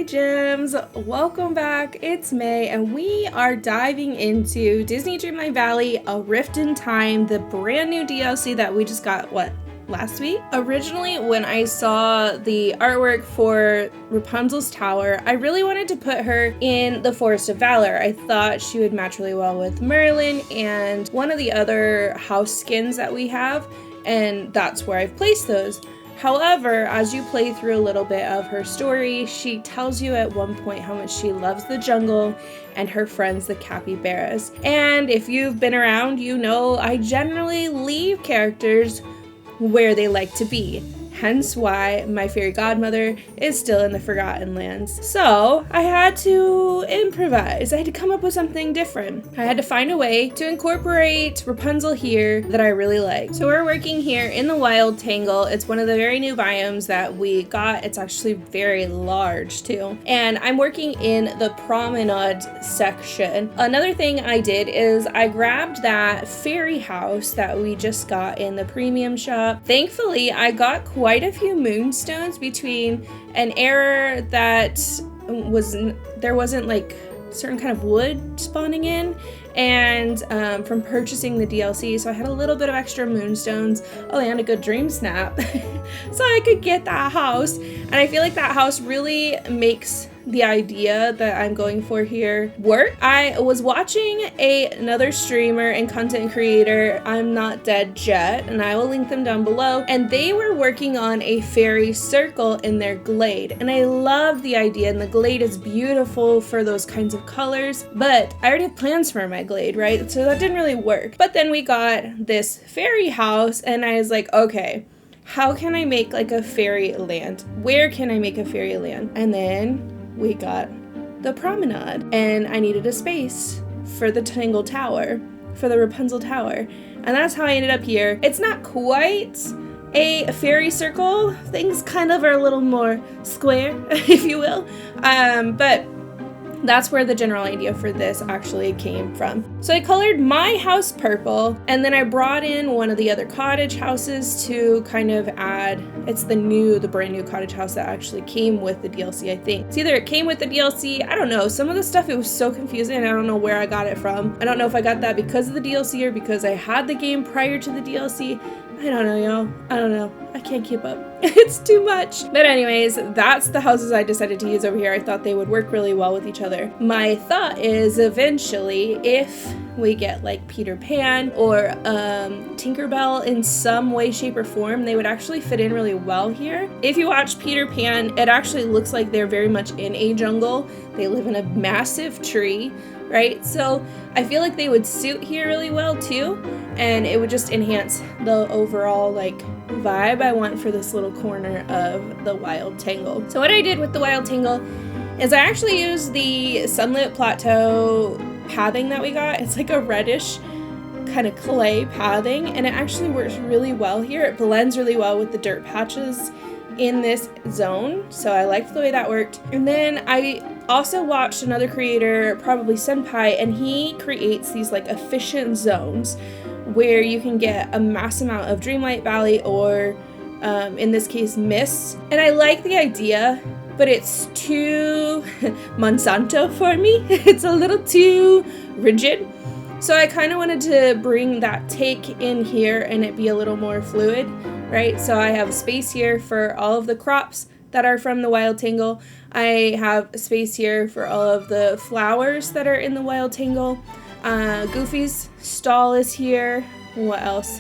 Hey Gems, welcome back. It's May and we are diving into Disney Dreamlight Valley, A Rift in Time, the brand new DLC that we just got, last week? Originally, when I saw the artwork for Rapunzel's tower, I really wanted to put her in the Forest of Valor. I thought she would match really well with Merlin and one of the other house skins that we have, and that's where I've placed those. However, as you play through a little bit of her story, she tells you at one point how much she loves the jungle and her friends, the capybaras. And if you've been around, you know I generally leave characters where they like to be. Hence why my fairy godmother is still in the Forgotten Lands. So I had to improvise. I had to come up with something different. I had to find a way to incorporate Rapunzel here that I really like. So we're working here in the Wild Tangle. It's one of the very new biomes that we got. It's actually very large too. And I'm working in the Promenade section. Another thing I did is I grabbed that fairy house that we just got in the premium shop. Thankfully, I got quite a few moonstones between an error that there wasn't like certain kind of wood spawning in, and from purchasing the DLC, so I had a little bit of extra moonstones. Oh, and a good dream snap so I could get that house, and I feel like that house really makes the idea that I'm going for here work. I was watching another streamer and content creator, I'm Not Dead Jet, and I will link them down below, and they were working on a fairy circle in their glade, and I love the idea, and the glade is beautiful for those kinds of colors, but I already have plans for my glade, right? So that didn't really work. But then we got this fairy house, and I was like, okay, how can I make like a fairy land? Where can I make a fairy land? And then we got the Promenade, and I needed a space for the Tangle Tower, for the Rapunzel Tower, and that's how I ended up here. It's not quite a fairy circle. Things kind of are a little more square, if you will, but that's where the general idea for this actually came from. So I colored my house purple, and then I brought in one of the other cottage houses to kind of add, it's the brand new cottage house that actually came with the DLC, I think. It's either it came with the DLC, I don't know. Some of the stuff, it was so confusing, I don't know where I got it from. I don't know if I got that because of the DLC or because I had the game prior to the DLC. I don't know, y'all. I don't know. I can't keep up. It's too much. But anyways, that's the houses I decided to use over here. I thought they would work really well with each other. My thought is eventually, if we get like Peter Pan or Tinkerbell in some way, shape, or form, they would actually fit in really well here. If you watch Peter Pan, it actually looks like they're very much in a jungle. They live in a massive tree, right? So I feel like they would suit here really well too, and it would just enhance the overall like vibe I want for this little corner of the Wild Tangle. So what I did with the Wild Tangle is I actually used the Sunlit Plateau pathing that we got. It's like a reddish kind of clay pathing, and it actually works really well here. It blends really well with the dirt patches in this zone, so I liked the way that worked. And then I also watched another creator, probably Senpai, and he creates these like efficient zones where you can get a mass amount of Dreamlight Valley, or in this case Mist. And I like the idea, but it's too Monsanto for me. It's a little too rigid. So I kind of wanted to bring that take in here and it be a little more fluid, right? So I have space here for all of the crops that are from the Wild Tangle. I have space here for all of the flowers that are in the Wild Tangle. Goofy's stall is here. What else?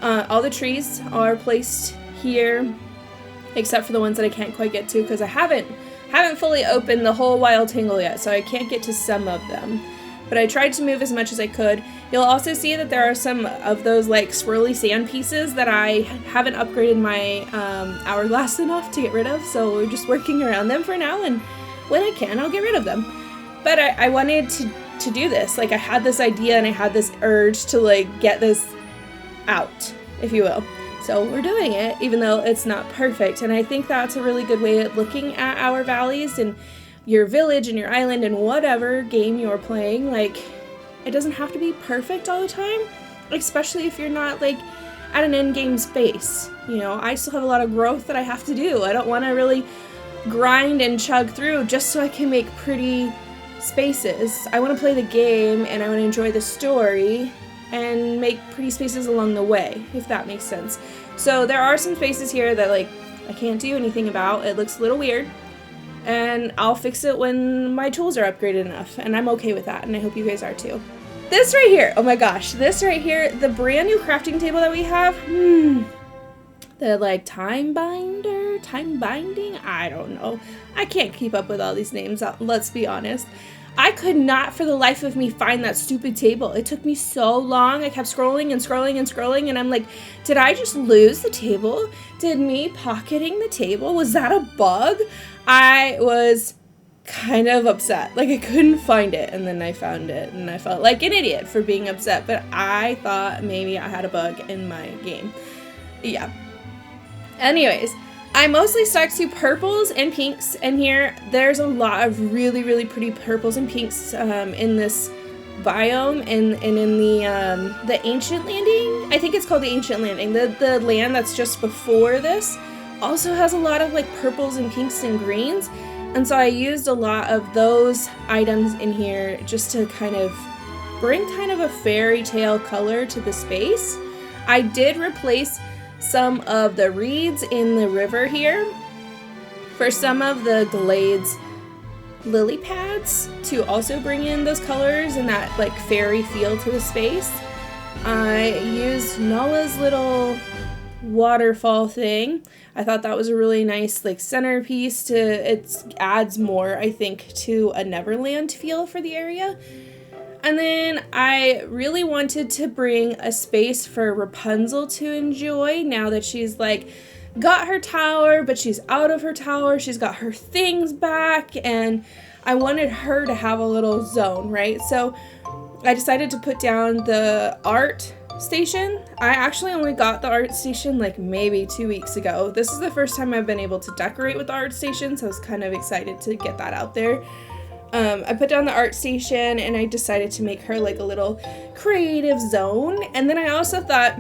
All the trees are placed here, except for the ones that I can't quite get to because I haven't fully opened the whole Wild Tangle yet, so I can't get to some of them. But I tried to move as much as I could. You'll also see that there are some of those like swirly sand pieces that I haven't upgraded my hourglass enough to get rid of, so we're just working around them for now, and when I can, I'll get rid of them. But I wanted to do this. Like, I had this idea and I had this urge to like get this out, if you will. So we're doing it, even though it's not perfect. And I think that's a really good way of looking at our valleys and your village and your island and whatever game you're playing. Like, it doesn't have to be perfect all the time, especially if you're not like at an end game space. You know, I still have a lot of growth that I have to do. I don't want to really grind and chug through just so I can make pretty spaces. I want to play the game and I want to enjoy the story and make pretty spaces along the way, if that makes sense. So there are some spaces here that like I can't do anything about. It looks a little weird, and I'll fix it when my tools are upgraded enough, and I'm okay with that, and I hope you guys are too. This right here, oh my gosh, this right here, the brand new crafting table that we have, the like time binding, I don't know. I can't keep up with all these names, let's be honest. I could not for the life of me find that stupid table. It took me so long. I kept scrolling and scrolling and scrolling, and I'm like, did I just lose the table? Did me pocketing the table, was that a bug? I was kind of upset. Like, I couldn't find it, and then I found it, and I felt like an idiot for being upset, but I thought maybe I had a bug in my game. Yeah. Anyways, I mostly stuck to purples and pinks, and here there's a lot of really, really pretty purples and pinks in this biome and in the Ancient Landing. I think it's called the Ancient Landing. The land that's just before this also has a lot of like purples and pinks and greens, and so I used a lot of those items in here just to kind of bring kind of a fairy tale color to the space. I did replace some of the reeds in the river here for some of the glades lily pads to also bring in those colors and that like fairy feel to the space. I used Nala's little waterfall thing. I thought that was a really nice like centerpiece to, it adds more I think to a Neverland feel for the area. And then I really wanted to bring a space for Rapunzel to enjoy now that she's like got her tower, but she's out of her tower. She's got her things back, and I wanted her to have a little zone, right? So I decided to put down the art station. I actually only got the art station like maybe 2 weeks ago. This is the first time I've been able to decorate with the art station, so I was kind of excited to get that out there. I put down the art station and I decided to make her like a little creative zone. And then I also thought,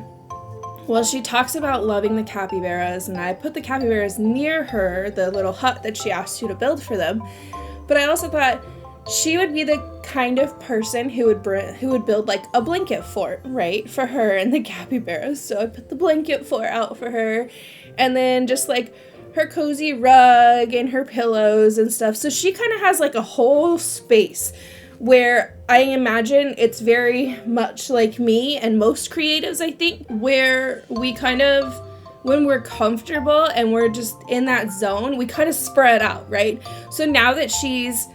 well, she talks about loving the capybaras, and I put the capybaras near her, the little hut that she asked you to build for them. But I also thought she would be the kind of person who would build like a blanket fort, right, for her and the capybaras. So I put the blanket fort out for her, and then just like her cozy rug and her pillows and stuff. So she kind of has like a whole space where I imagine it's very much like me and most creatives, I think, where we kind of, when we're comfortable and we're just in that zone, we kind of spread out, right? So now that she's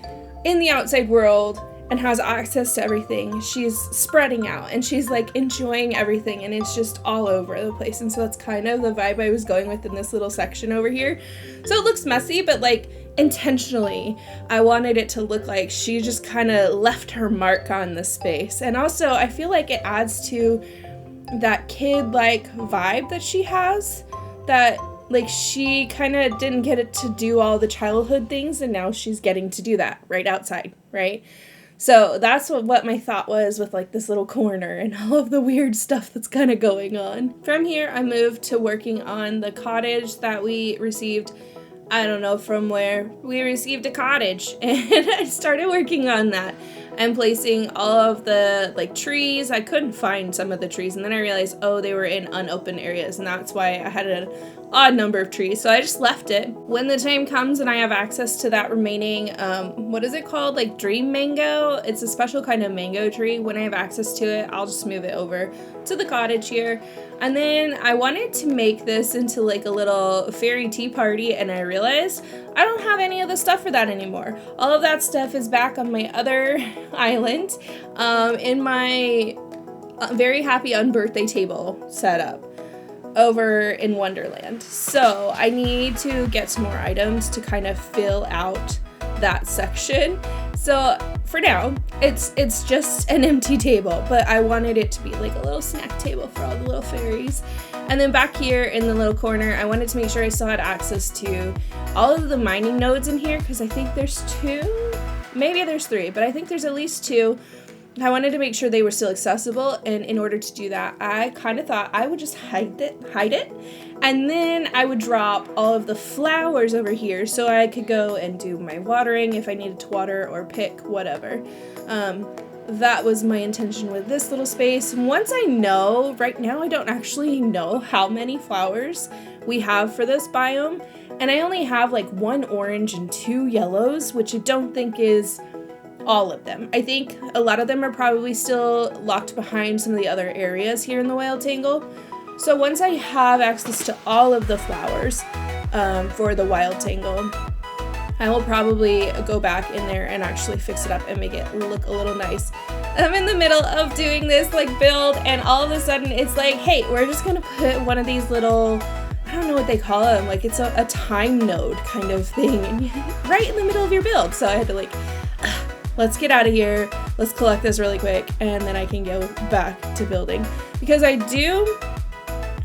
in the outside world and has access to everything, she's spreading out and she's like enjoying everything, and it's just all over the place. And so that's kind of the vibe I was going with in this little section over here. So it looks messy, but like intentionally I wanted it to look like she just kind of left her mark on the space. And also I feel like it adds to that kid like vibe that she has, that like she kind of didn't get it to do all the childhood things, and now she's getting to do that right outside, right? So that's what my thought was with like this little corner and all of the weird stuff that's kind of going on. From here, I moved to working on the cottage that we received. I don't know from where. We received a cottage, and I started working on that and placing all of the like trees. I couldn't find some of the trees, and then I realized, oh, they were in unopened areas, and that's why I had an odd number of trees. So I just left it. When the time comes and I have access to that remaining, what is it called? Like dream mango. It's a special kind of mango tree. When I have access to it, I'll just move it over to the cottage here. And then I wanted to make this into like a little fairy tea party, and I realized I don't have any of the stuff for that anymore. All of that stuff is back on my other island in my very happy unbirthday table setup over in Wonderland. So I need to get some more items to kind of fill out that section. So for now, it's just an empty table, but I wanted it to be like a little snack table for all the little fairies. And then back here in the little corner, I wanted to make sure I still had access to all of the mining nodes in here, because I think there's 2, maybe there's 3, but I think there's at least 2 I wanted to make sure they were still accessible, and in order to do that, I kind of thought I would just hide it, and then I would drop all of the flowers over here so I could go and do my watering if I needed to water or pick whatever. That was my intention with this little space. Once I know, right now I don't actually know how many flowers we have for this biome, and I only have like 1 orange and 2 yellows, which I don't think is all of them. I think a lot of them are probably still locked behind some of the other areas here in the Wild Tangle. So once I have access to all of the flowers for the Wild Tangle, I will probably go back in there and actually fix it up and make it look a little nice. I'm in the middle of doing this like build, and all of a sudden it's like, hey, we're just gonna put one of these little, I don't know what they call them, like it's a time node kind of thing right in the middle of your build. So I had to like, let's get out of here, let's collect this really quick, and then I can go back to building. Because I do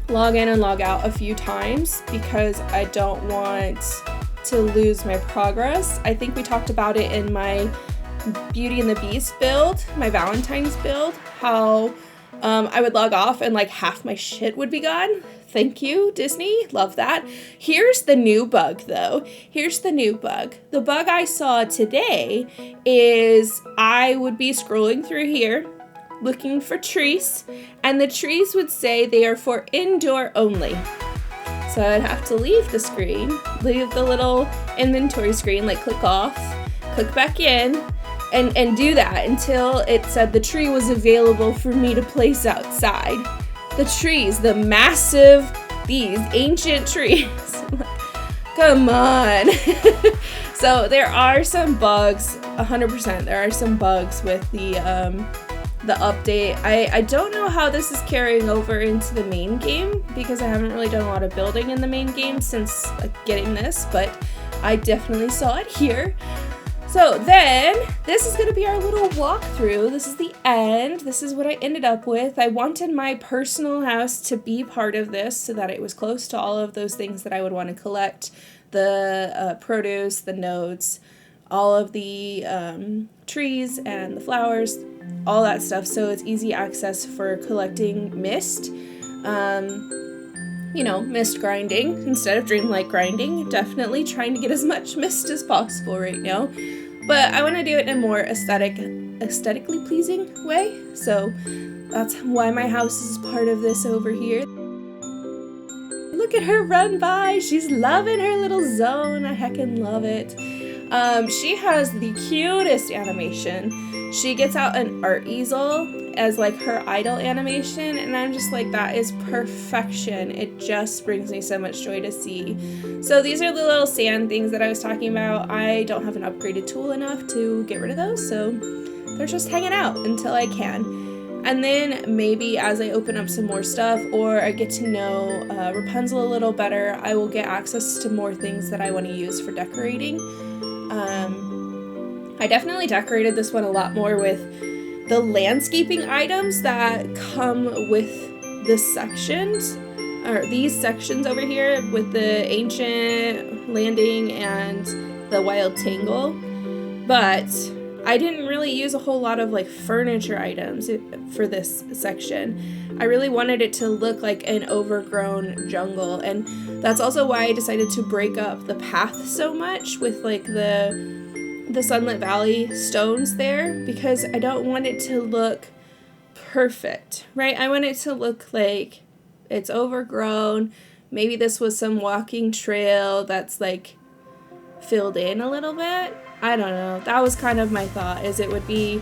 log in and log out a few times because I don't want to lose my progress. I think we talked about it in my Beauty and the Beast build, my Valentine's build, how I would log off and like half my shit would be gone. Thank you, Disney. Love that. Here's the new bug, though. Here's the new bug. The bug I saw today is I would be scrolling through here looking for trees, and the trees would say they are for indoor only. So I'd have to leave the screen, leave the little inventory screen, like click off, click back in, and do that until it said the tree was available for me to place outside. The trees, the massive, these ancient trees. Come on. So there are some bugs, 100%. There are some bugs with the update. I don't know how this is carrying over into the main game because I haven't really done a lot of building in the main game since getting this, but I definitely saw it here. So then, this is going to be our little walkthrough. This is the end. This is what I ended up with. I wanted my personal house to be part of this so that it was close to all of those things that I would want to collect. The produce, the notes, all of the trees and the flowers, all that stuff. So it's easy access for collecting mist. Mist grinding instead of Dreamlight grinding. Definitely trying to get as much mist as possible right now. But I want to do it in a more aesthetically pleasing way. So that's why my house is part of this over here. Look at her run by. She's loving her little zone. I heckin' love it. She has the cutest animation. She gets out an art easel as like her idle animation, and I'm just like, that is perfection. It just brings me so much joy to see. So these are the little sand things that I was talking about. I don't have an upgraded tool enough to get rid of those, so they're just hanging out until I can. And then maybe as I open up some more stuff or I get to know Rapunzel a little better, I will get access to more things that I want to use for decorating. I definitely decorated this one a lot more with the landscaping items that come with the sections, or these sections over here with the ancient landing and the Wild Tangle. But I didn't really use a whole lot of like furniture items for this section. I really wanted it to look like an overgrown jungle, and that's also why I decided to break up the path so much with like the Sunlit Valley stones there, because I don't want it to look perfect, right? I want it to look like it's overgrown. Maybe this was some walking trail that's like filled in a little bit. I don't know. That was kind of my thought, is it would be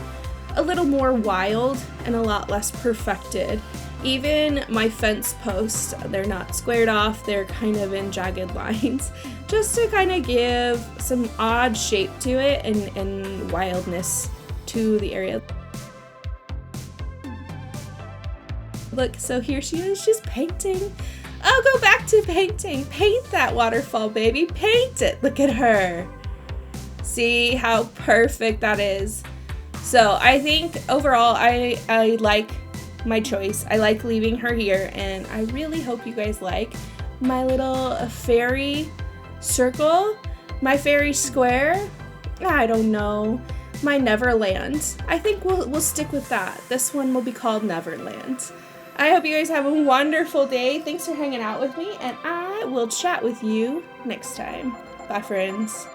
a little more wild and a lot less perfected. Even my fence posts, they're not squared off, they're kind of in jagged lines, just to kind of give some odd shape to it and wildness to the area. Look, so here she is, she's painting. I'll go back to painting. Paint that waterfall, baby, paint it. Look at her. See how perfect that is. So I think overall I like my choice. I like leaving her here, and I really hope you guys like my little fairy circle, my fairy square. I don't know. my Neverland. I think we'll stick with that. This one will be called Neverland. I hope you guys have a wonderful day. Thanks for hanging out with me, and I will chat with you next time. Bye, friends.